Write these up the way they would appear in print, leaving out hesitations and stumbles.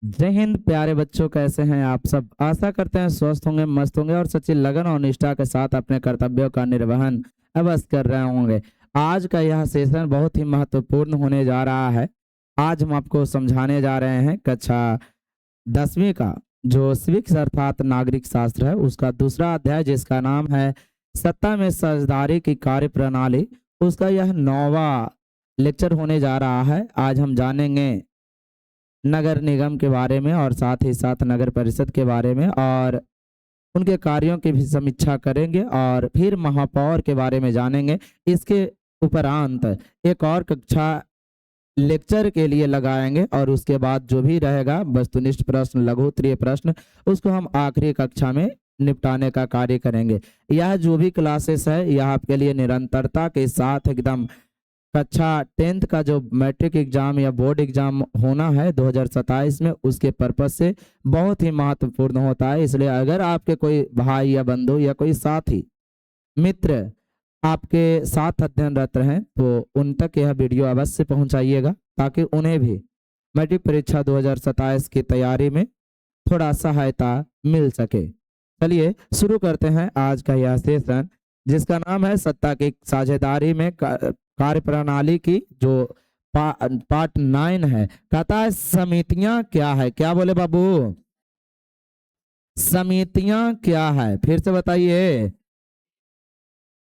जय हिंद प्यारे बच्चों, कैसे हैं आप सब। आशा करते हैं स्वस्थ होंगे, मस्त होंगे और सच्ची लगन और निष्ठा के साथ अपने कर्तव्यों का निर्वहन अवश्य कर रहे होंगे। आज का यह सेशन बहुत ही महत्वपूर्ण होने जा रहा है। आज हम आपको समझाने जा रहे हैं कक्षा 10वीं का जो सिविक्स अर्थात नागरिक शास्त्र है उसका दूसरा अध्याय, जिसका नाम है सत्ता में साझेदारी की कार्य प्रणाली। उसका यह 9वां लेक्चर होने जा रहा है। आज हम जानेंगे नगर निगम के बारे में और साथ ही साथ नगर परिषद के बारे में और उनके कार्यों की भी समीक्षा करेंगे और फिर महापौर के बारे में जानेंगे। इसके उपरांत एक और कक्षा लेक्चर के लिए लगाएंगे और उसके बाद जो भी रहेगा वस्तुनिष्ठ प्रश्न, लघु उत्तरीय प्रश्न, उसको हम आखिरी कक्षा में निपटाने का कार्य करेंगे। यह जो भी क्लासेस है यह आपके लिए निरंतरता के साथ एकदम कक्षा 10th का जो मैट्रिक एग्जाम या बोर्ड एग्जाम होना है 2027 में, उसके पर्पज से बहुत ही महत्वपूर्ण होता है। इसलिए अगर आपके कोई भाई या बंधु या कोई साथी मित्र आपके साथ अध्ययनरत हैं तो उन तक यह वीडियो अवश्य पहुंचाइएगा ताकि उन्हें भी मैट्रिक परीक्षा 2027 की तैयारी में थोड़ा सहायता मिल सके। चलिए शुरू करते हैं आज का यह सेशन, जिसका नाम है सत्ता की साझेदारी में कार्य प्रणाली की जो पार्ट 9 है। कहता है समितियां क्या है। क्या बोले बाबू? समितियां क्या है? फिर से बताइए,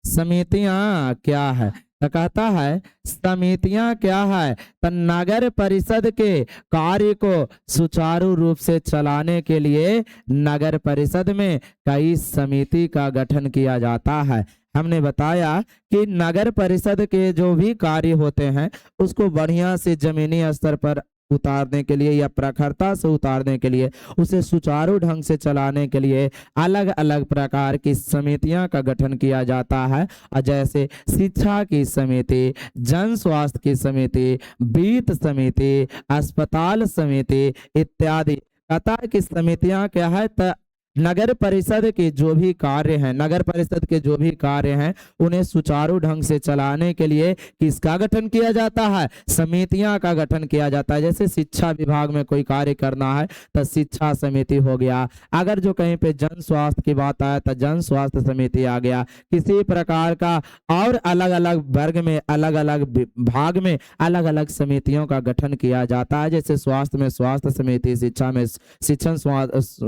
समितियां क्या है? तो कहता है समितियां क्या है तो नगर परिषद के कार्य को सुचारू रूप से चलाने के लिए नगर परिषद में कई समिति का गठन किया जाता है। हमने बताया कि नगर परिषद के जो भी कार्य होते हैं उसको बढ़िया से जमीनी स्तर पर उतारने के लिए या प्रखरता से उतारने के लिए, उसे सुचारू ढंग से चलाने के लिए अलग अलग प्रकार की समितियां का गठन किया जाता है। जैसे शिक्षा की समिति, जन स्वास्थ्य की समिति, वित्त समिति, अस्पताल समिति इत्यादि। कहता है कि समितियां क्या है तो नगर परिषद के जो भी कार्य हैं, नगर परिषद के जो भी कार्य हैं उन्हें सुचारू ढंग से चलाने के लिए किसका गठन किया जाता है? समितियां का गठन किया जाता है। जैसे शिक्षा विभाग में कोई कार्य करना है तो शिक्षा समिति हो गया। अगर जो कहीं पे जन स्वास्थ्य की बात आए तो जन स्वास्थ्य समिति आ गया। किसी प्रकार का और अलग अलग वर्ग में, अलग अलग भाग में अलग अलग समितियों का गठन किया जाता है। जैसे स्वास्थ्य में स्वास्थ्य समिति, शिक्षा में शिक्षण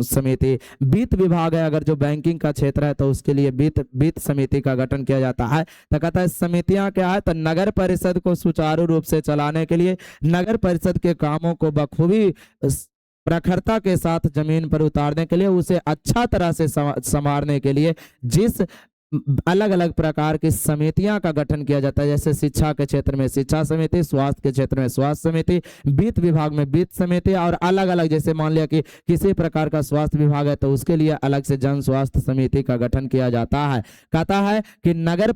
समिति, वित्त विभाग है, अगर जो बैंकिंग का क्षेत्र है तो उसके लिए वित्त समिति का गठन किया जाता है। तो कहता है समितियां क्या है तो नगर परिषद को सुचारू रूप से चलाने के लिए, नगर परिषद के कामों को बखूबी प्रखरता के साथ जमीन पर उतारने के लिए, उसे अच्छा तरह से संवारने के लिए जिस अलग अलग प्रकार की समितियां का गठन किया जाता है। जैसे शिक्षा के क्षेत्र में शिक्षा समिति, स्वास्थ्य के क्षेत्र में स्वास्थ्य समिति, वित्त विभाग में वित्त समिति और अलग अलग, जैसे मान लिया कि किसी प्रकार का स्वास्थ्य विभाग है तो उसके लिए अलग से जन स्वास्थ्य समिति का गठन किया जाता है। कहता है कि नगर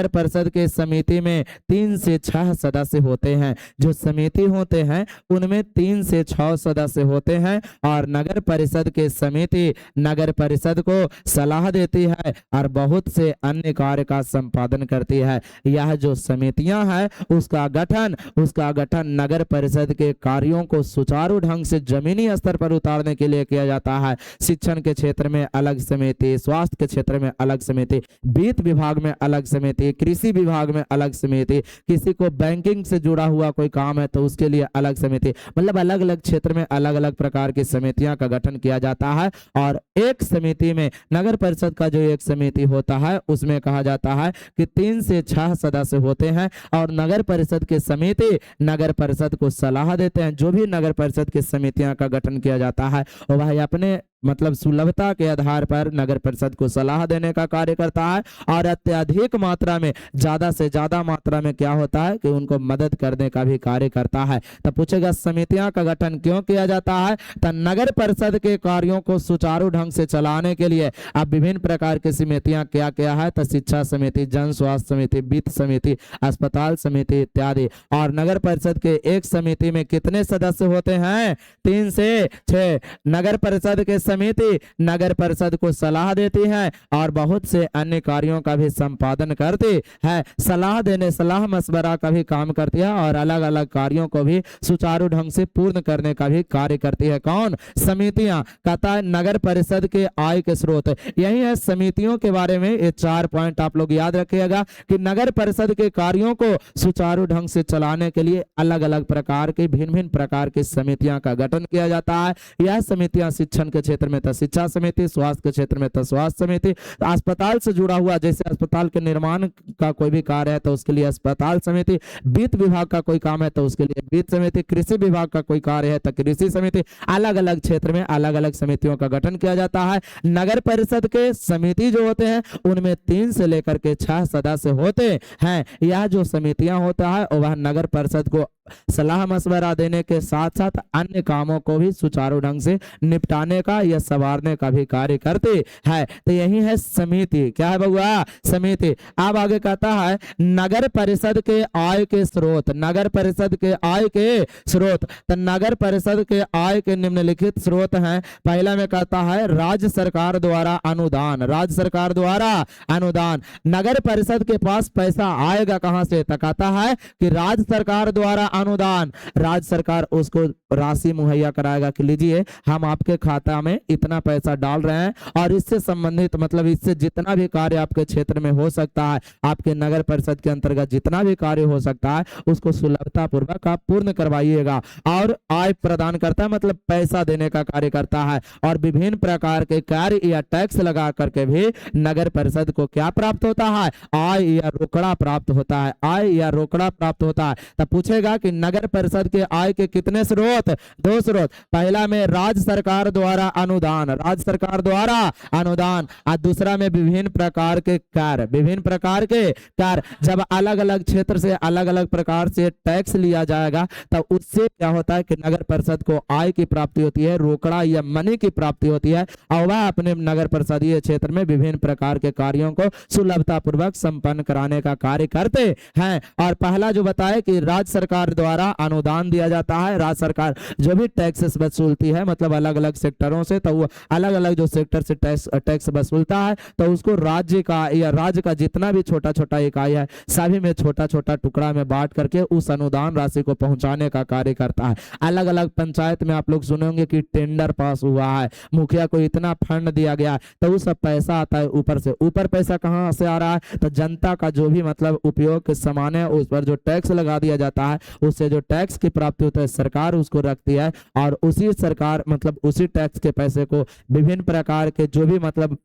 परिषद के समिति में 3 से 6 सदस्य होते हैं। जो समिति होते हैं उनमें 3 से 6 सदस्य होते हैं और नगर परिषद के समिति नगर परिषद को सलाह देती है और बहुत से अन्य कार्य का संपादन करती है। यह जो समितियां हैं उसका गठन नगर परिषद के कार्यों को सुचारू ढंग से जमीनी स्तर पर उतारने के लिए किया जाता है। शिक्षण के क्षेत्र में अलग समिति, स्वास्थ्य के क्षेत्र में अलग समिति, वित्त विभाग में अलग समिति, कृषि विभाग में अलग समिति, किसी को बैंकिंग से जुड़ा हुआ कोई काम है तो उसके लिए अलग समिति, मतलब अलग अलग क्षेत्र में अलग अलग प्रकार की समितियां का गठन किया जाता है। और एक समिति में नगर परिषद का जो एक समिति होता है उसमें कहा जाता है कि 3 से 6 सदस्य होते हैं और नगर परिषद के समिति नगर परिषद को सलाह देते हैं। जो भी नगर परिषद की समितियां का गठन किया जाता है और वह अपने मतलब सुलभता के आधार पर नगर परिषद को सलाह देने का कार्य करता है और अत्यधिक मात्रा में, ज्यादा से ज्यादा मात्रा में क्या होता है कि उनको मदद करने का भी कार्य करता है। तो पूछेगा समितियां का गठन क्यों किया जाता है तो नगर परिषद के कार्यों को सुचारू ढंग से चलाने के लिए। अब विभिन्न प्रकार की समितियां क्या क्या है तो शिक्षा समिति, जन स्वास्थ्य समिति, वित्त समिति, अस्पताल समिति इत्यादि। और नगर परिषद के एक समिति में कितने सदस्य होते हैं? 3 से 6। नगर परिषद के समिति नगर परिषद को सलाह देती है और बहुत से अन्य कार्यों का भी संपादन करती है। सलाह देने, सलाह मशवरा का भी काम करती है और अलग अलग कार्यों को भी सुचारू ढंग से पूर्ण करने का भी कार्य करती है। कौन? समितियां। कहता है नगर परिषद के आय के स्रोत, यही है समितियों के बारे में। ये 4 पॉइंट आप लोग याद रखिएगा कि नगर परिषद के कार्यों को सुचारू ढंग से चलाने के लिए अलग अलग प्रकार की भिन्न भिन्न प्रकार की समितियां का गठन किया जाता है। यह समितियां शिक्षण के क्षेत्र में तो शिक्षा समिति, स्वास्थ्य के क्षेत्र में तो स्वास्थ्य समिति, अस्पताल से जुड़ा हुआ जैसे अस्पताल के निर्माण का कोई भी कार्य है तो उसके लिए अस्पताल समिति, वित्त विभाग का कोई काम है तो उसके लिए वित्त समिति, कृषि विभाग का कोई कार्य है तो कृषि समिति, अलग अलग क्षेत्र में अलग अलग समितियों का गठन किया जाता है। नगर परिषद के समिति जो होते हैं उनमें 3 से लेकर के 6 सदस्य होते हैं। यह जो समितियां होता है वह नगर परिषद को सलाह मशवरा देने के साथ साथ अन्य कामों को भी सुचारू ढंग से निपटाने का या संवारने का भी कार्य करती है। तो यही है समिति। क्या है बउआ? समिति। अब आगे कहता है नगर परिषद के आय के स्रोत। नगर परिषद के आय के स्रोत, तो नगर परिषद के आय के निम्नलिखित स्रोत हैं। पहला में कहता है राज्य सरकार द्वारा अनुदान। राज्य सरकार द्वारा अनुदान। नगर परिषद के पास पैसा आएगा कहां से? तो कहता है कि राज्य सरकार द्वारा अनुदान। राज्य सरकार उसको राशि मुहैया कराएगा कि लीजिए हम आपके खाता में इतना पैसा डाल रहे हैं और इससे संबंधित मतलब इससे जितना भी कार्य आपके क्षेत्र में हो सकता है, आपके नगर परिषद के अंतर्गत जितना भी कार्य हो सकता है उसको सुलभता पूर्वक आप पूर्ण करवाइएगा। और आय प्रदान करता है मतलब पैसा देने का कार्य करता है। और विभिन्न प्रकार के कार्य या टैक्स लगा करके भी नगर परिषद को क्या प्राप्त होता है? आय या रोकड़ा प्राप्त होता है। आय या रोकड़ा प्राप्त होता है। तब पूछेगा कि नगर परिषद के आय के कितने स्रोत? 2 स्रोत। पहला में राज्य सरकार द्वारा अनुदान। राज्य सरकार द्वारा अनुदान। और दूसरा में विभिन्न प्रकार के कार्य। विभिन्न प्रकार के कार्य। जब अलग अलग क्षेत्र से अलग अलग प्रकार से टैक्स लिया जाएगा तब उससे क्या होता है कि नगर परिषद को आय की प्राप्ति होती है, रोकड़ा या मनी की प्राप्ति होती है और वह अपने नगर परिषदीय क्षेत्र में विभिन्न प्रकार के कार्यों को सुलभता पूर्वक संपन्न कराने का कार्य करते हैं। और पहला जो बताया कि राज्य सरकार द्वारा अनुदान दिया जाता है। राज्य सरकार जो भी टैक्सेस वसूलती है मतलब अलग अलग सेक्टरों से, तो वो अलग अलग जो सेक्टर से टैक्स वसूलता है तो उसको राज्य का या राज्य का जितना भी छोटा छोटा इकाई है सभी में छोटा छोटा टुकड़ा में बांट करके उस अनुदान राशि को पहुंचाने का कार्य करता है। अलग अलग पंचायत में आप लोग सुनेंगे कि टेंडर पास हुआ है, मुखिया को इतना फंड दिया गया, तो वो सब पैसा आता है ऊपर से। ऊपर पैसा कहाँ से आ रहा है? तो जनता का जो भी मतलब उपयोग के सामान है उस पर जो टैक्स लगा दिया जाता है उससे जो टैक्स की प्राप्ति होता है सरकार उसको रखती है और उसी सरकार मतलब उसी टैक्स के पैसे को विभिन्न प्रकार के जो भी मतलब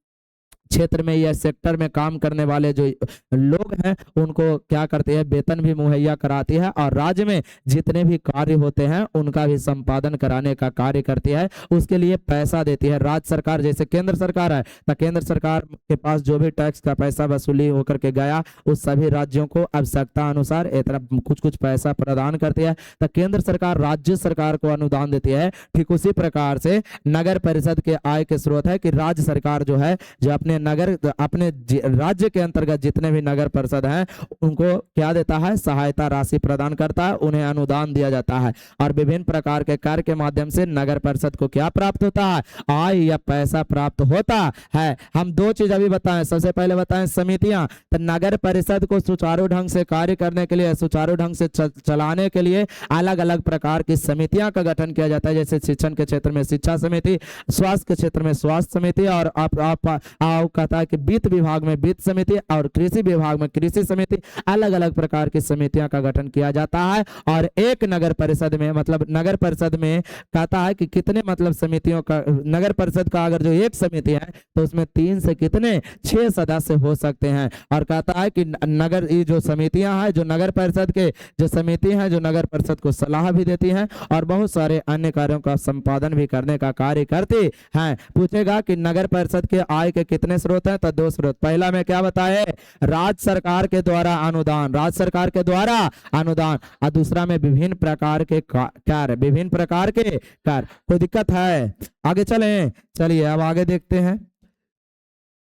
क्षेत्र में या सेक्टर में काम करने वाले जो लोग हैं उनको क्या करते हैं? वेतन भी मुहैया कराती है और राज्य में जितने भी कार्य होते हैं उनका भी संपादन कराने का कार्य करती है, उसके लिए पैसा देती है। राज्य सरकार जैसे केंद्र सरकार है तो केंद्र सरकार के पास जो भी टैक्स का पैसा वसूली होकर के गया उस सभी राज्यों को आवश्यकता अनुसार इतना कुछ कुछ पैसा प्रदान करती है, तो केंद्र सरकार राज्य सरकार को अनुदान देती है। ठीक उसी प्रकार से नगर परिषद के आय के स्रोत है कि राज्य सरकार जो है जो अपने राज्य के अंतर्गत जितने भी नगर परिषद हैं उनको क्या देता है? सहायता राशि प्रदान करता है, उन्हें अनुदान दिया जाता है और विभिन्न प्रकार के कार्य के माध्यम से नगर परिषद को क्या प्राप्त होता है? आय या पैसा प्राप्त होता है। हम 2 चीज अभी बताएं। सबसे पहले बताएं समितियां। तो नगर परिषद को सुचारू ढंग से कार्य करने के लिए, सुचारू ढंग से चलाने के लिए अलग अलग प्रकार की समितियां का गठन किया जाता है। जैसे शिक्षण के क्षेत्र में शिक्षा समिति, स्वास्थ्य के क्षेत्र में स्वास्थ्य समिति और आप कहता है कि वित्त विभाग में वित्त समिति और कृषि विभाग में कृषि समिति, अलग अलग प्रकार की समितियां का गठन किया जाता है। और एक नगर परिषद में मतलब नगर परिषद में कहता है कि कितने मतलब समितियों का, नगर परिषद का अगर जो एक समिति है तो उसमें 3 से कितने 6 सदस्य हो सकते हैं। और कहता है कि नगर ये जो समितियां हैं जो नगर परिषद के जो समिति हैं जो नगर परिषद को सलाह भी देती हैं और बहुत सारे अन्य कार्यों का संपादन भी करने का कार्य करती हैं। पूछेगा कि नगर परिषद के आय के कितने स्रोत हैं? तो 2 स्रोत। पहला में क्या बताए? राज्य सरकार के द्वारा अनुदान। राज्य सरकार के द्वारा अनुदान। और दूसरा में विभिन्न प्रकार के कार्य। विभिन्न प्रकार के कार्य। कोई दिक्कत है? आगे चलें। चलिए अब आगे देखते हैं।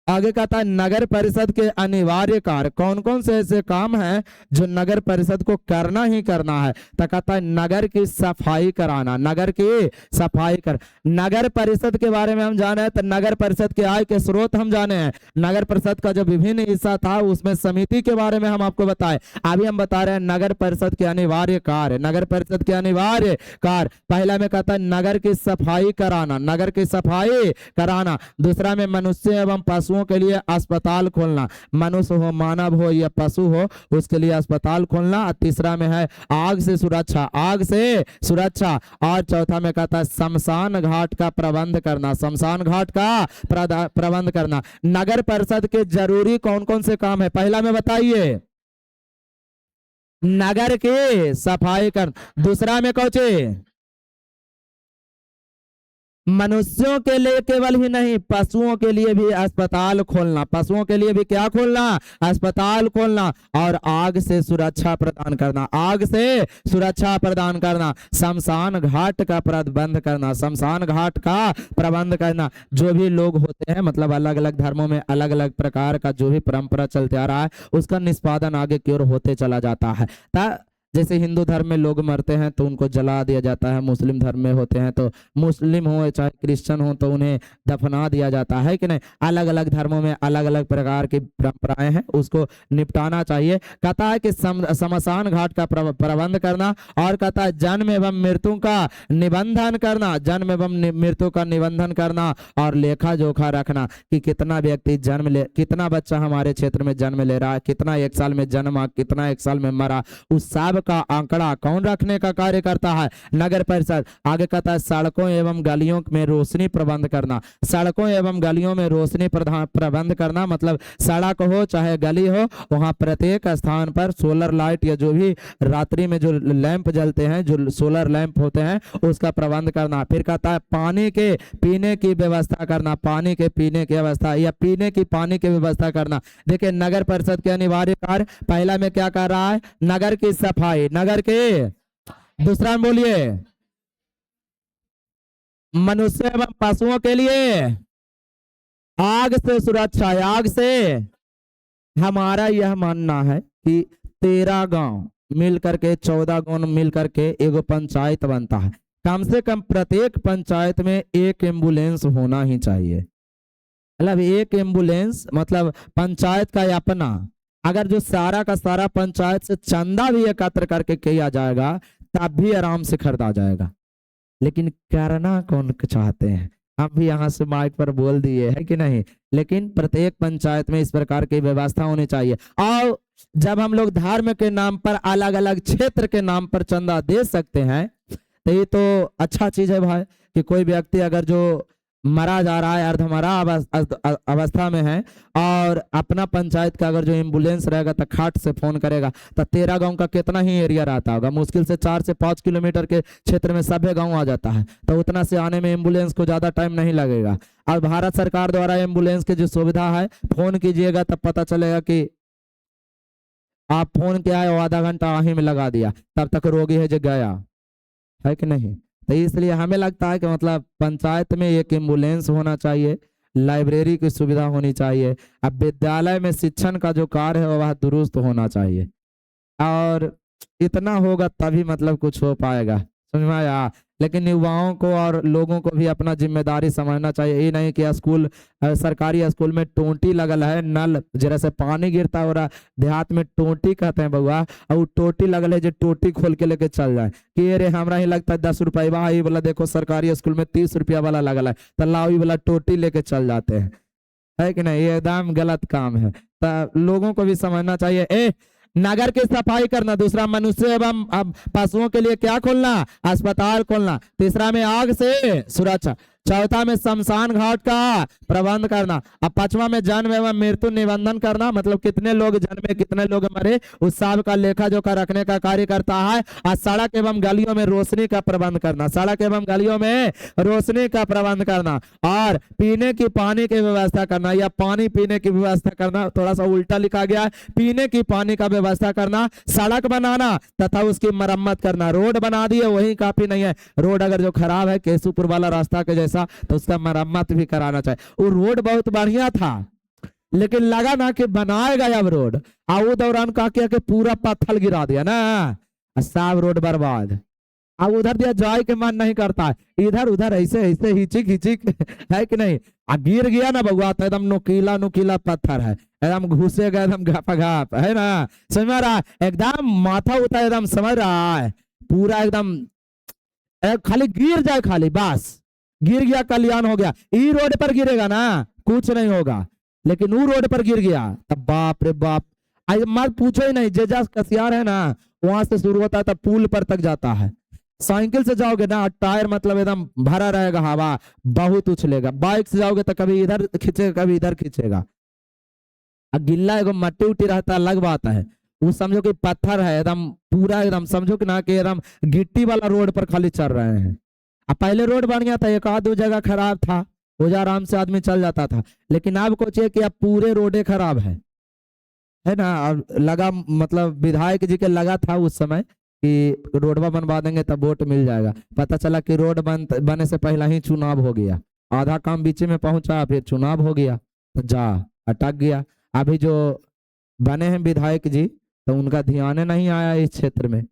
आगे कहता है नगर परिषद के अनिवार्य कार्य, कौन कौन से ऐसे काम हैं जो नगर परिषद को करना ही करना है। तो कहता है नगर की सफाई कराना, नगर की सफाई कर। नगर परिषद के बारे में हम जाने हैं तो नगर परिषद के आय के स्रोत हम जाने हैं। नगर परिषद का जो विभिन्न हिस्सा था उसमें समिति के बारे में हम आपको बताए। अभी हम बता रहे हैं नगर परिषद के अनिवार्य कार्य। नगर परिषद के अनिवार्य कार्य, पहला में कहता है नगर की सफाई कराना, नगर की सफाई कराना। दूसरा में मनुष्य एवं पशुओं के लिए अस्पताल खोलना, मनुष्य हो, मानव हो या पशु हो, उसके लिए अस्पताल खोलना। तीसरा में है आग से सुरक्षा, आग से सुरक्षा। और चौथा में कहता है शमशान घाट का प्रबंध करना, शमशान घाट का प्रबंध करना। नगर परिषद के जरूरी कौन कौन से काम है, पहला में बताइए नगर की सफाई कर। दूसरा में कौचे मनुष्यों के लिए केवल ही नहीं, पशुओं के लिए भी अस्पताल खोलना, पशुओं के लिए भी क्या खोलना, अस्पताल खोलना। और आग से सुरक्षा प्रदान करना, आग से सुरक्षा प्रदान करना। शमशान घाट का प्रबंध करना, शमशान घाट का प्रबंध करना। जो भी लोग होते हैं मतलब अलग अलग धर्मों में अलग अलग प्रकार का जो भी परंपरा चलते आ रहा है उसका निष्पादन आगे की ओर होते चला जाता है। जैसे हिंदू धर्म में लोग मरते हैं तो उनको जला दिया जाता है, मुस्लिम धर्म में होते हैं तो मुस्लिम हो चाहे क्रिश्चियन हो तो उन्हें दफना दिया जाता है कि नहीं। अलग अलग धर्मों में अलग अलग प्रकार की परंपराएं हैं, उसको निपटाना चाहिए। कहता है कि शमशान घाट का प्रबंध करना। और कहता है जन्म एवं मृत्यु का निबंधन करना, जन्म एवं मृत्यु का निबंधन करना। और लेखा जोखा रखना कि कितना व्यक्ति जन्म ले, कितना बच्चा हमारे क्षेत्र में जन्म ले रहा है, कितना एक साल में जन्मा, कितना एक साल में मरा, उस सब का आंकड़ा कौन रखने का कार्य करता है, नगर परिषद। आगे कहता है सड़कों एवं गलियों में रोशनी प्रबंध करना, सड़कों एवं गलियों में रोशनी प्रबंध करना। मतलब सड़क हो चाहे गली हो वहां प्रत्येक स्थान पर सोलर लाइट या जो भी रात्रि में जो लैंप जलते हैं, जो सोलर लैंप होते हैं, उसका प्रबंध करना। फिर कहता है पानी के पीने की व्यवस्था करना, पानी के पीने की व्यवस्था या पीने की पानी की व्यवस्था करना। देखिए नगर परिषद के अनिवार्य कार्य, पहला में क्या कर रहा है, नगर की सफाई, नगर के। दूसरा में बोलिए मनुष्य एवं पशुओं के लिए आग से सुरक्षा, आग से। हमारा यह मानना है कि 13 गांव मिलकर के 14 गांव मिलकर के एगो पंचायत बनता है। कम से कम प्रत्येक पंचायत में एक एम्बुलेंस होना ही चाहिए। मतलब एक एम्बुलेंस, मतलब पंचायत का अपना, अगर जो सारा का सारा पंचायत से चंदा भी एकत्र करके किया जाएगा तब भी आराम से खरीदा जाएगा। लेकिन करना कौन चाहते हैं, हम भी यहाँ से माइक पर बोल दिए है कि नहीं। लेकिन प्रत्येक पंचायत में इस प्रकार की व्यवस्था होनी चाहिए। और जब हम लोग धर्म के नाम पर अलग अलग क्षेत्र के नाम पर चंदा दे सकते हैं तो ये तो अच्छा चीज है भाई, कि कोई व्यक्ति अगर जो मरा जा रहा है, अर्धमरा अवस्था में है, और अपना पंचायत का अगर जो एम्बुलेंस रहेगा तो खाट से फोन करेगा तो 13 गांव का कितना ही एरिया रहता होगा, मुश्किल से 4 से 5 किलोमीटर के क्षेत्र में सभी गांव आ जाता है, तो उतना से आने में एम्बुलेंस को ज्यादा टाइम नहीं लगेगा। और भारत सरकार द्वारा एम्बुलेंस की जो सुविधा है, फोन कीजिएगा तब पता चलेगा कि आप फोन किया है, आधा घंटा वहीं में लगा दिया, तब तक रोगी है जो गया है कि नहीं। तो इसलिए हमें लगता है कि मतलब पंचायत में एक एम्बुलेंस होना चाहिए, लाइब्रेरी की सुविधा होनी चाहिए। अब विद्यालय में शिक्षण का जो कार्य है वह दुरुस्त होना चाहिए, और इतना होगा तभी मतलब कुछ हो पाएगा, समझ में आया। लेकिन युवाओं को और लोगों को भी अपना जिम्मेदारी समझना चाहिए। ये नहीं कि स्कूल, सरकारी स्कूल में टोंटी लगल है, नल जैसे पानी गिरता हो रहा, देहात में टोंटी कहते हैं बउआ, और टोटी लगल है जो टोटी खोल के लेके चल जाए कि अरे हमरा ही लगता है 10 रुपया, ये वाला देखो सरकारी स्कूल में 30 रुपया वाला लगल है, तो लाओ ये वाला टोटी लेके चल जाते हैं, है कि नहीं। ये एकदम गलत काम है, तो लोगों को भी समझना चाहिए। नगर की सफाई करना, दूसरा मनुष्य एवं पशुओं के लिए क्या खोलना, अस्पताल खोलना। तीसरा में आग से सुरक्षा, चौथा में शमशान घाट का प्रबंध करना। अब पांचवा में जन्म एवं मृत्यु निबंधन करना, मतलब कितने लोग जन्मे कितने लोग मरे उस सब का लेखा जोखा रखने का कार्य करता है। और सड़क एवं गलियों में रोशनी का प्रबंध करना, सड़क एवं गलियों में रोशनी का प्रबंध करना। और पीने की पानी की व्यवस्था करना, या पानी पीने की व्यवस्था करना, थोड़ा सा उल्टा लिखा गया है, पीने की पानी का व्यवस्था करना। सड़क बनाना तथा उसकी मरम्मत करना, रोड बना दिए वही काफी नहीं है, रोड अगर जो खराब है केशुपुर वाला रास्ता के जैसा तो उसका मरम्मत भी कराना चाहिए। वो रोड बहुत बढ़िया था, लेकिन लगा ना कि बनाएगा अब रोड, और वो दौरान का किया कि पूरा पत्थर गिरा दिया ना, और सब रोड बर्बाद। अब उधर दिया जाए के मन नहीं करता है, इधर उधर ऐसे ऐसे हिचिक हिचिक है कि नहीं। आ गिर गया ना बउआ तो एकदम नुकीला नुकीला पत्थर है, एकदम घुसेगा एकदम घापाघाप है ना, समझ में आ रहा है? एकदम माथा उठा एकदम, समझ रहा है? पूरा एकदम खाली गिर जाए खाली बस, गिर गया कल्याण हो गया। ई रोड पर गिरेगा ना कुछ नहीं होगा, लेकिन वो रोड पर गिर गया तब बाप रे बाप। आज मत पूछो ही नहीं, जेजा कसियार है ना वहां से शुरू होता है तब पुल पर तक जाता है। साइकिल से जाओगे ना टायर मतलब एकदम भरा रहेगा, हवा बहुत उछलेगा। बाइक से जाओगे तो कभी इधर खींचेगा कभी इधर खींचेगा। गिल्ला एगो मट्टी उट्टी रहता है अलग बात है, वो समझो कि पत्थर है एकदम पूरा, एकदम समझो कि ना कि एकदम गिट्टी वाला रोड पर खाली चल रहे हैं। अब पहले रोड बन गया था, एक आध दो जगह खराब था, वो जो आराम से आदमी चल जाता था, लेकिन अब सोचिए कि अब पूरे रोडे खराब है ना। अब लगा मतलब विधायक जी के लगा था उस समय कि रोडवा बनवा देंगे तब वोट मिल जाएगा, पता चला कि रोड बने से पहले ही चुनाव हो गया, आधा काम बीच में पहुंचा फिर चुनाव हो गया तो जा अटक गया। अभी जो बने हैं विधायक जी तो उनका ध्यान नहीं आया इस क्षेत्र में,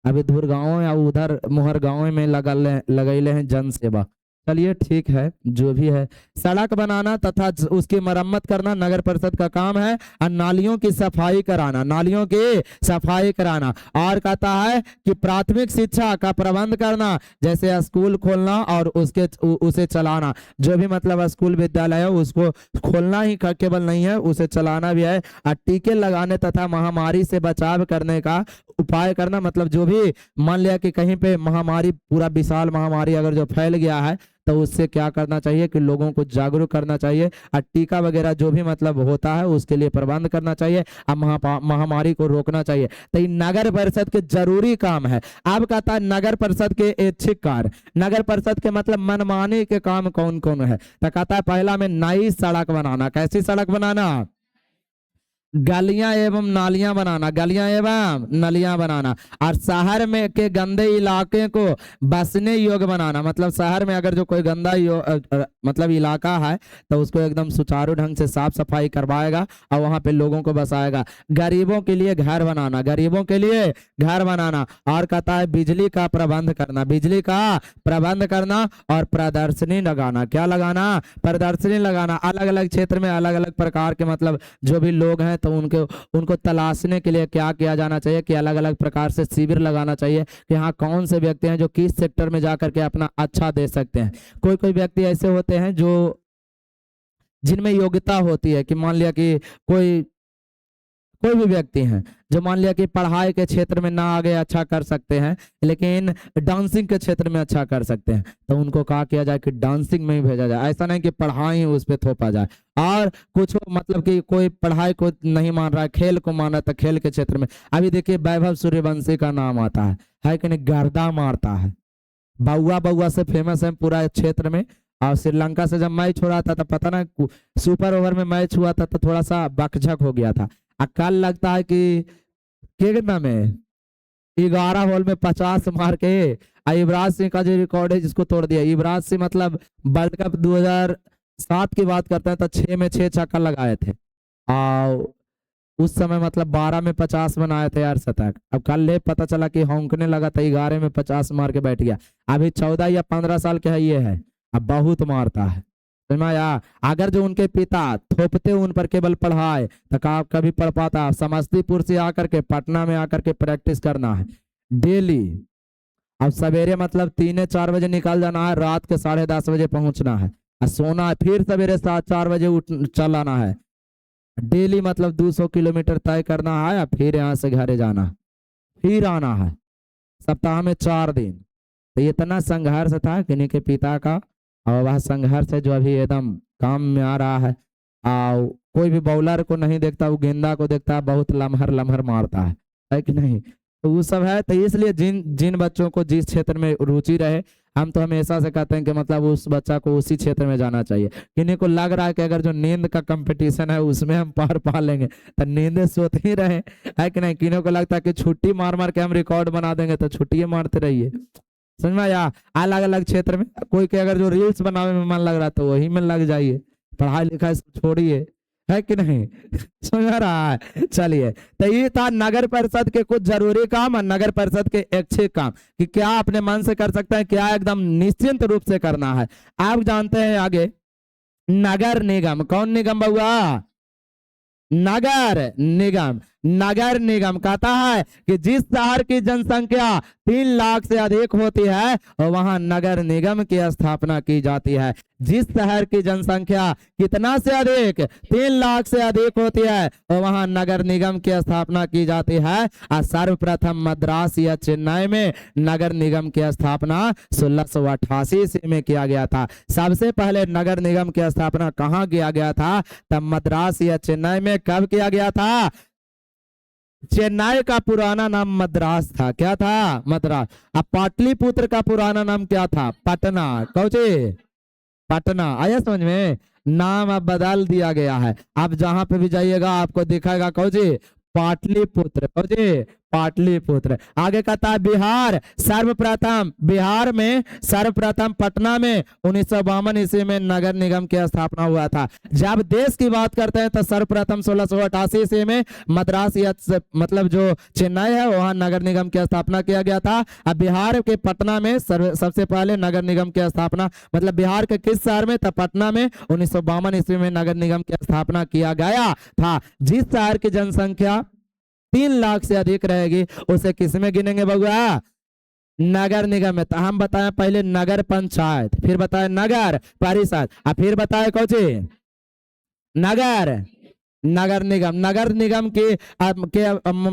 अभी धुर गांव या उधर मोहर गांव में लगैले हैं जन सेवा। चलिए ठीक है जो भी है। सड़क बनाना तथा उसकी मरम्मत करना नगर परिषद का काम है, और नालियों की सफाई कराना, नालियों की सफाई कराना। और कहता है कि प्राथमिक शिक्षा का प्रबंध करना, जैसे स्कूल खोलना और उसे चलाना, जो भी मतलब स्कूल विद्यालय है उसको खोलना ही केवल नहीं है, उसे चलाना भी है। और टीके लगाने तथा महामारी से बचाव करने का उपाय करना, मतलब जो भी मान लिया कि कहीं पे महामारी, पूरा विशाल महामारी अगर जो फैल गया है तो उससे क्या करना चाहिए कि लोगों को जागरूक करना चाहिए, और टीका वगैरह जो भी मतलब होता है उसके लिए प्रबंध करना चाहिए, और महामारी को रोकना चाहिए। तो ये नगर परिषद के जरूरी काम है। अब कहता है नगर परिषद के ऐच्छिक कार्य, नगर परिषद के मतलब मनमाने के काम कौन कौन है, तो कहता है पहला में नई सड़क बनाना। कैसी सड़क बनाना? गलियां एवं नालियां बनाना, गलियां एवं नलियां बनाना। और शहर में के गंदे इलाके को बसने योग्य बनाना, मतलब शहर में अगर जो कोई गंदा मतलब इलाका है तो उसको एकदम सुचारू ढंग से साफ सफाई करवाएगा और वहां पे लोगों को बसाएगा। गरीबों के लिए घर बनाना, गरीबों के लिए घर बनाना। और कहता है बिजली का प्रबंध करना, बिजली का प्रबंध करना। और प्रदर्शनी लगाना, क्या लगाना? प्रदर्शनी लगाना। अलग अलग क्षेत्र में अलग अलग प्रकार के मतलब जो भी लोग हैं तो उनको तलाशने के लिए क्या किया जाना चाहिए कि अलग अलग प्रकार से शिविर लगाना चाहिए कि हाँ कौन से व्यक्ति हैं जो किस सेक्टर में जाकर के अपना अच्छा दे सकते हैं। कोई कोई व्यक्ति ऐसे होते हैं जो जिनमें योग्यता होती है कि मान लिया कि कोई कोई भी व्यक्ति हैं जो मान लिया कि पढ़ाई के क्षेत्र में ना आगे अच्छा कर सकते हैं लेकिन डांसिंग के क्षेत्र में अच्छा कर सकते हैं, तो उनको कहा किया जाए कि डांसिंग में ही भेजा जाए, ऐसा नहीं कि पढ़ाई उस पर थोपा जाए। और कुछ मतलब कि कोई पढ़ाई को नहीं मान रहा है, खेल को मान रहा है, तो खेल के क्षेत्र में अभी देखिए वैभव सूर्यवंशी का नाम आता है कि नहीं, गर्दा मारता है, बउआ बउआ से फेमस है पूरा क्षेत्र में। और श्रीलंका से जब मैच हो रहा था तो पता ना सुपर ओवर में मैच हुआ था तो थोड़ा सा बकझक हो गया था। कल लगता है कि कितना में 11 बॉल में 50 मार के युवराज सिंह का जो रिकॉर्ड है जिसको तोड़ दिया। युवराज सिंह मतलब वर्ल्ड कप 2007 की बात करते हैं तो 6 में 6 छक्का लगाए थे और उस समय मतलब 12 में 50 बनाए थे यार शतक। अब कल ले पता चला कि होंकने लगा था, 11 में 50 मार के बैठ गया। अभी 14 या 15 साल के है ये है, अब बहुत मारता है। समझाया? अगर जो उनके पिता थोपते उन पर केवल पढ़ाए तो कभी पढ़ पाता। समस्तीपुर से आकर के पटना में आकर के प्रैक्टिस करना है डेली। अब सवेरे मतलब 3-4 बजे निकल जाना है, रात के 10:30 बजे पहुंचना है और सोना है, फिर सवेरे 7-4 बजे उठ चलाना है डेली, मतलब 200 किलोमीटर तय करना है, फिर यहाँ से घरे जाना, फिर आना है, सप्ताह में 4 दिन। तो इतना संघर्ष था किन्हीं के पिता का, और वह संघर्ष है जो अभी एकदम काम में आ रहा है। और कोई भी बॉलर को नहीं देखता, वो गेंदा को देखता है, बहुत लम्हर लम्हर मारता है कि नहीं। तो वो सब है। तो इसलिए जिन जिन बच्चों को जिस क्षेत्र में रुचि रहे, हम तो हमेशा से कहते हैं कि मतलब उस बच्चा को उसी क्षेत्र में जाना चाहिए। किन्हीं को लग रहा है कि अगर जो नींद का कंपटीशन है उसमें हम पार पा लेंगे तो नींदें सोते ही रहे, है कि नहीं। किन्हीं को लगता है कि छुट्टी मार मार के हम रिकॉर्ड बना देंगे तो छुट्टियां मारते रहिए। समझ में आया? अलग अलग क्षेत्र में कोई के अगर जो रील्स बनाने में मन लग रहा है तो वही में लग जाइए, पढ़ाई लिखाई छोड़िए, है कि नहीं? समझ आ रहा है? चलिए, तो ये था नगर परिषद के कुछ जरूरी काम और नगर परिषद के ऐच्छिक काम कि क्या अपने मन से कर सकते हैं, क्या एकदम निश्चिंत रूप से करना है। आप जानते हैं आगे नगर निगम, कौन निगम हुआ? नगर निगम। नगर निगम कहता है कि जिस शहर की जनसंख्या 3 लाख से अधिक होती है वहां नगर निगम की स्थापना की जाती है। जिस शहर की जनसंख्या कितना से अधिक, 3 लाख से अधिक होती है वहां नगर निगम की स्थापना की जाती है। और सर्वप्रथम मद्रास या चेन्नई में नगर निगम की स्थापना 1688 ईस्वी में किया गया था। सबसे पहले नगर निगम की स्थापना कहाँ किया गया था? तब मद्रास या चेन्नई में कब किया गया था? चेन्नई का पुराना नाम मद्रास था। क्या था? मद्रास। अब पाटलिपुत्र का पुराना नाम क्या था? पटना। कौचे? पटना। आया समझ में? नाम अब बदल दिया गया है। आप जहां पे भी जाइएगा आपको दिखाएगा कौचे? पाटलिपुत्र। कौचे? पाटलिपुत्र। आगे कहता है बिहार। सर्वप्रथम बिहार में सर्वप्रथम पटना में 1952 ईस्वी में नगर निगम की स्थापना हुआ था। जब देश की बात करते हैं तो सर्वप्रथम 1688 ईस्वी में मद्रास या मतलब जो चेन्नई है वहां नगर निगम की स्थापना किया गया था। अब बिहार के पटना में सबसे पहले नगर निगम की स्थापना, मतलब बिहार के किस शहर में? तब पटना में 1952 ईस्वी में नगर निगम की स्थापना किया गया था। जिस शहर की जनसंख्या 3 लाख से अधिक रहेगी उसे किसमें गिनेंगे बउआ? नगर निगम में। तो हम बताएं पहले नगर पंचायत, फिर बताएं नगर परिषद, और फिर बताएं कौची? नगर नगर निगम। नगर निगम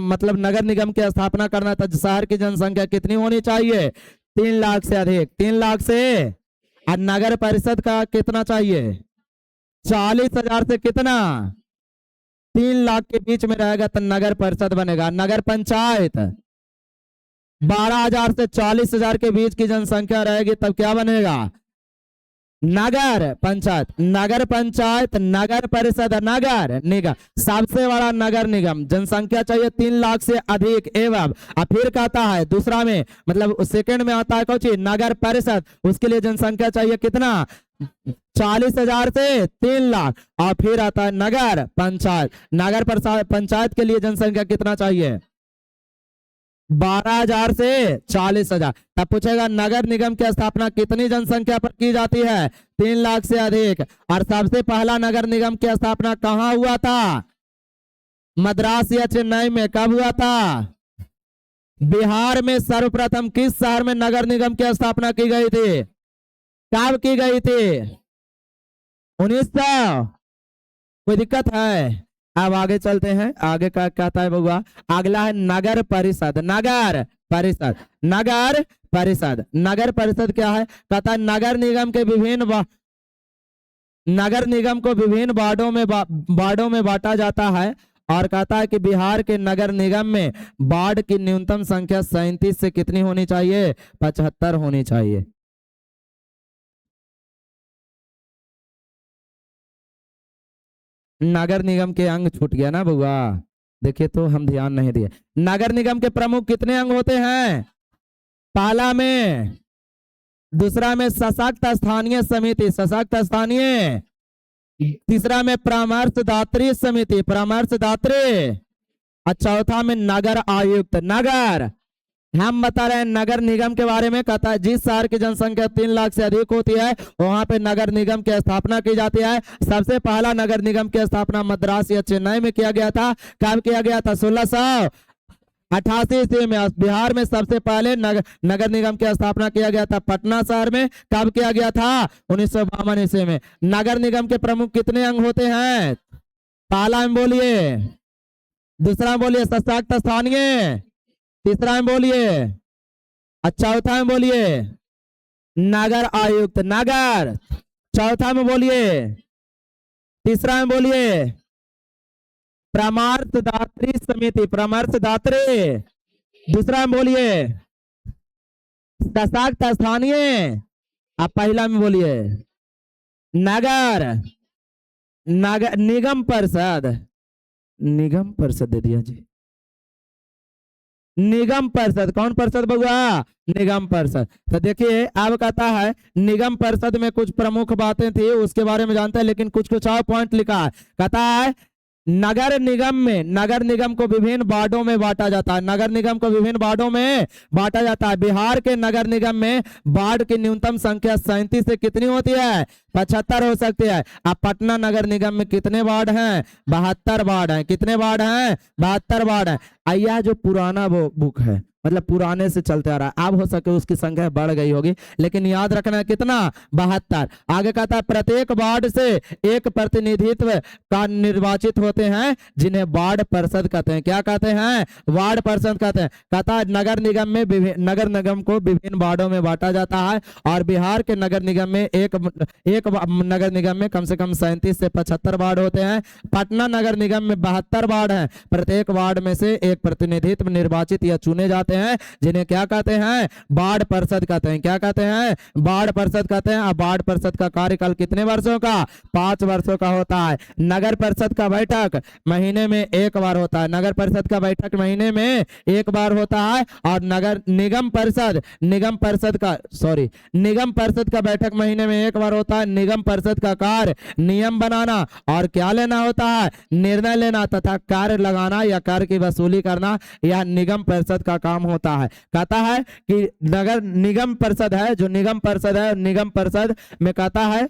मतलब नगर निगम की स्थापना करना था। शहर की जनसंख्या कितनी होनी चाहिए? 3 लाख से अधिक। 3 लाख से। और नगर परिषद का कितना चाहिए? 40,000 से कितना? 3 लाख के बीच में रहेगा तो नगर परिषद बनेगा। नगर पंचायत 12,000 से 40,000 के बीच की जनसंख्या रहेगी तब क्या बनेगा? नगर पंचायत। नगर पंचायत, नगर परिषद, नगर निगम। सबसे बड़ा नगर निगम, जनसंख्या चाहिए 3 लाख से अधिक एवं। और फिर कहता है दूसरा में, मतलब सेकंड में आता है कौन? नगर परिषद। उसके लिए जनसंख्या चाहिए कितना? 40,000 से 3 लाख। और फिर आता है नगर पंचायत। नगर पंचायत के लिए जनसंख्या कितना चाहिए? 12,000 से 40,000। तब पूछेगा नगर निगम की स्थापना कितनी जनसंख्या पर की जाती है? 3 लाख से अधिक। और सबसे पहला नगर निगम की स्थापना कहाँ हुआ था? मद्रास या चेन्नई में। कब हुआ था? बिहार में। सर्वप्रथम किस शहर में नगर निगम की स्थापना की गई थी? कब की गई थी? 1900। कोई दिक्कत है? अब आगे चलते हैं। आगे का कहता है बउआ, अगला है नगर परिषद। नगर परिषद। नगर परिषद। नगर परिषद क्या है? कहता है नगर निगम के विभिन्न नगर निगम को विभिन्न वार्डों में बांटा जाता है। और कहता है कि बिहार के नगर निगम में वार्ड की न्यूनतम संख्या 37 से कितनी होनी चाहिए? 75 होनी चाहिए। नगर निगम के अंग छूट गया ना बउआ? देखिए तो हम ध्यान नहीं दिए। नगर निगम के प्रमुख कितने अंग होते हैं? पहला में, दूसरा में सशक्त स्थानीय समिति, सशक्त स्थानीय। तीसरा में परामर्शदात्री समिति, परामर्शदात्री। और चौथा में नगर आयुक्त। नगर, हम बता रहे हैं नगर निगम के बारे में। कहता है जिस शहर की जनसंख्या 3 लाख से अधिक होती है वहां पे नगर निगम की स्थापना की जाती है। सबसे पहला नगर निगम की स्थापना मद्रास या चेन्नई में किया गया था। कब किया गया था? 1688 ईस्वी में। बिहार में सबसे पहले नगर निगम की स्थापना किया गया था पटना शहर में। कब किया गया था? 1952 ईस्वी में। नगर निगम के प्रमुख कितने अंग होते हैं? पहला में बोलिए, दूसरा में बोलिए सशक्त स्थानीय, तीसरा में बोलिए, चौथा में बोलिए नगर आयुक्त। नगर। चौथा में बोलिए, तीसरा में बोलिए परामर्शदात्री समिति, परामर्शदात्री। दूसरा में बोलिए सशक्त स्थानीय। आप पहला में बोलिए नगर नगर निगम परिषद। निगम परिषद दे दिया जी। निगम परिषद। कौन परिषद बउआ? निगम परिषद। तो देखिए अब कहता है निगम परिषद में कुछ प्रमुख बातें थी उसके बारे में जानते हैं, लेकिन कुछ कुछ और पॉइंट लिखा है। कहता है नगर निगम में, नगर निगम को विभिन्न वार्डों में बांटा जाता है। नगर निगम को विभिन्न वार्डों में बांटा जाता है। बिहार के नगर निगम में वार्ड की न्यूनतम संख्या 37 से कितनी होती है? 75 हो सकती है। अब पटना नगर निगम में कितने वार्ड हैं? 72 वार्ड हैं। कितने वार्ड हैं? 72 वार्ड हैं। यह जो पुराना वो बुक है, मतलब पुराने से चलते आ रहा है, अब हो सके उसकी संख्या बढ़ गई होगी, लेकिन याद रखना है कितना? 72। आगे कहता है प्रत्येक वार्ड से एक प्रतिनिधित्व का निर्वाचित होते हैं जिन्हें वार्ड परिषद कहते हैं। क्या कहते हैं? वार्ड परिषद कहते हैं। कहता है नगर निगम में नगर निगम को विभिन्न वार्डों में बांटा जाता है और बिहार के नगर निगम में एक नगर निगम में कम से कम 37 से 75 वार्ड होते हैं। पटना नगर निगम में 72 वार्ड हैं। प्रत्येक वार्ड में से एक प्रतिनिधित्व निर्वाचित या चुने जाते हैं जिन्हें क्या कहते हैं? वार्ड परिषद कहते हैं। क्या कहते हैं? वार्ड परिषद कहते हैं। अब वार्ड परिषद का कार्यकाल कितने वर्षों का? 5 वर्षों का होता है। नगर परिषद का बैठक महीने में एक बार होता है। नगर परिषद का बैठक महीने में एक बार होता है। और नगर निगम परिषद, निगम परिषद का निगम परिषद का बैठक महीने में एक बार होता है। निगम परिषद का कार्य नियम बनाना और क्या लेना होता है? निर्णय लेना तथा कार्य लगाना या कार्य की वसूली करना, यह निगम परिषद का काम होता है। कहता है कि नगर निगम परिषद है, जो निगम परिषद है, निगम परिषद में कहता है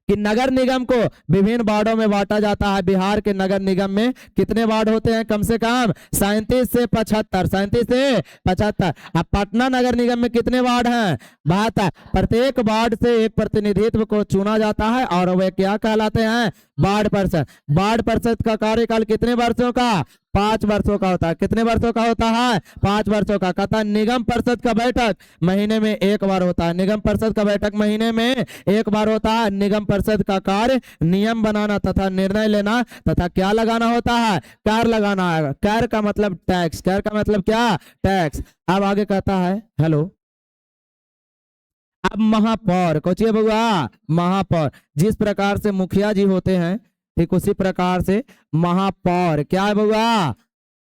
कि नगर निगम को विभिन्न वार्डों में बांटा जाता है। बिहार के नगर निगम में कितने वार्ड होते हैं? कम से कम 37 से 75। 37 से 75। अब पटना नगर निगम में कितने वार्ड हैं? 72। प्रत्येक वार्ड से एक प्रतिनिधित्व को चुना जाता है और वे क्या कहलाते हैं? वार्ड परिषद। वार्ड परिषद का कार्यकाल कितने वर्षों का? 5 वर्षों का होता है। कितने वर्षों का होता है? 5 वर्षों का। कहता है निगम परिषद का बैठक महीने में एक बार होता है। निगम परिषद का बैठक महीने में एक बार होता है। निगम परिषद का कार्य नियम बनाना तथा निर्णय लेना तथा क्या लगाना होता है? कर लगाना है। कर का मतलब टैक्स। कर का मतलब क्या? टैक्स। अब आगे कहता है हेलो, अब महापौर कोचिए बउआ, महापौर जिस प्रकार से मुखिया जी होते हैं ठीक उसी प्रकार से महापौर क्या है बउआ?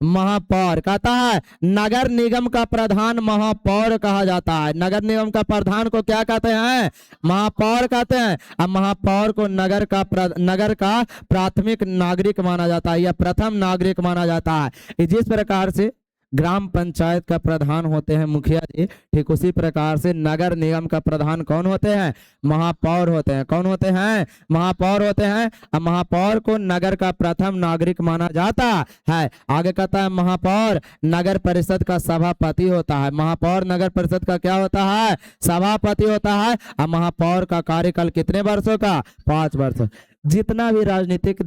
महापौर। कहता है नगर निगम का प्रधान महापौर कहा जाता है। नगर निगम का प्रधान को क्या कहते हैं? महापौर कहते हैं। अब महापौर को नगर का प्राथमिक नागरिक माना जाता है या प्रथम नागरिक माना जाता है। जिस प्रकार से ग्राम पंचायत का प्रधान होते हैं मुखिया जी, ठीक उसी प्रकार से नगर निगम का प्रधान कौन होते हैं? महापौर होते हैं। कौन होते हैं? महापौर होते हैं। अब महापौर को नगर का प्रथम नागरिक माना जाता है। आगे कहता है महापौर नगर परिषद का सभापति होता है। महापौर नगर परिषद का क्या होता है? सभापति होता है। अब महापौर का कार्यकाल कितने वर्षों का? 5 वर्ष। जितना भी राजनीतिक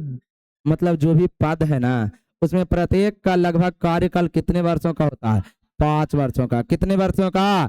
मतलब जो भी पद है ना, उसमें प्रत्येक का लगभग कार्यकाल कितने वर्षों का होता है? 5 वर्षों का। कितने वर्षों का?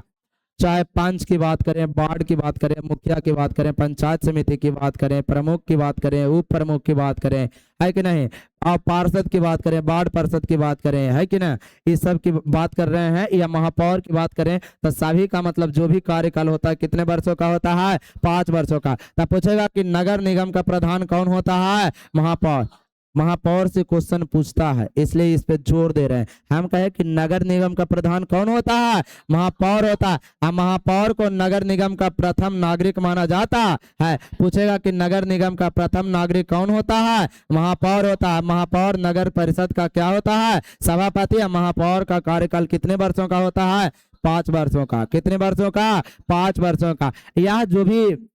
चाहे पंच की बात करें, वार्ड की बात करें, मुखिया की बात करें, पंचायत समिति की बात करें, प्रमुख की बात करें, उप प्रमुख की बात करें, है कि नहीं, और पार्षद की बात करें, वार्ड पार्षद की बात करें, है कि ना, इस सब की बात कर रहे हैं, या महापौर की बात करें, तो सभी का मतलब जो भी कार्यकाल होता है कितने वर्षों का होता है? 5 वर्षों का। तब पूछेगा कि नगर निगम का प्रधान कौन होता है? महापौर। महापौर से क्वेश्चन पूछता है इसलिए इस पे जोर दे रहे हैं। हम कहे कि नगर निगम का प्रधान कौन होता है? महापौर होता है। अब महापौर को नगर निगम का प्रथम नागरिक माना जाता है। पूछेगा कि नगर निगम का प्रथम नागरिक कौन होता है? महापौर होता है। महापौर नगर परिषद का क्या होता है? सभापति। महापौर का कार्यकाल कितने वर्षों का होता है? 5 वर्षों का। कितने वर्षों का? 5 वर्षों का। यह जो भी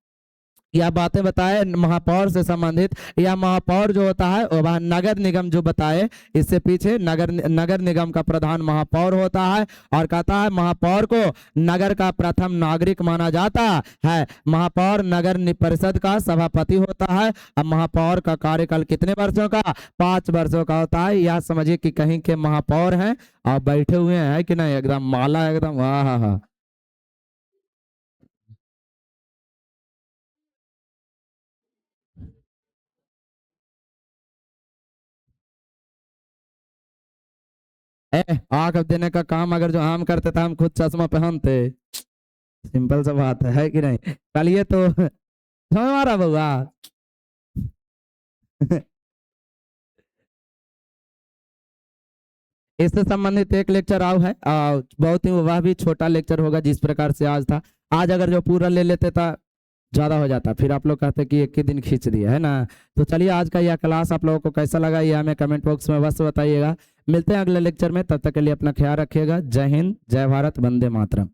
यह बातें बताए महापौर से संबंधित, या महापौर जो होता है वह नगर निगम जो बताए इससे पीछे नगर निगम का प्रधान महापौर होता है। और कहता है महापौर को नगर का प्रथम नागरिक माना जाता है। महापौर नगर परिषद का सभापति होता है। अब महापौर का कार्यकाल कितने वर्षों का? 5 वर्षों का होता है। यह समझिए कि कहीं के महापौर हैं और बैठे हुए हैं कि नहीं, एकदम माला एकदम वाह। आंख देने का काम अगर जो हम करते थे, हम खुद चश्मा पहनते। सिंपल सा बात है कि नहीं? चलिए तो हमारा बउआ इससे संबंधित एक लेक्चर आओ है, बहुत ही वह भी छोटा लेक्चर होगा जिस प्रकार से आज था। आज अगर जो पूरा ले लेते था ज्यादा हो जाता, फिर आप लोग कहते कि एक ही दिन खींच दिया है ना। तो चलिए आज का यह क्लास आप लोगों को कैसा लगा ये हमें कमेंट बॉक्स में बस बताइएगा। मिलते हैं अगले लेक्चर में, तब तक के लिए अपना ख्याल रखिएगा। जय हिंद, जय भारत, वंदे मातरम।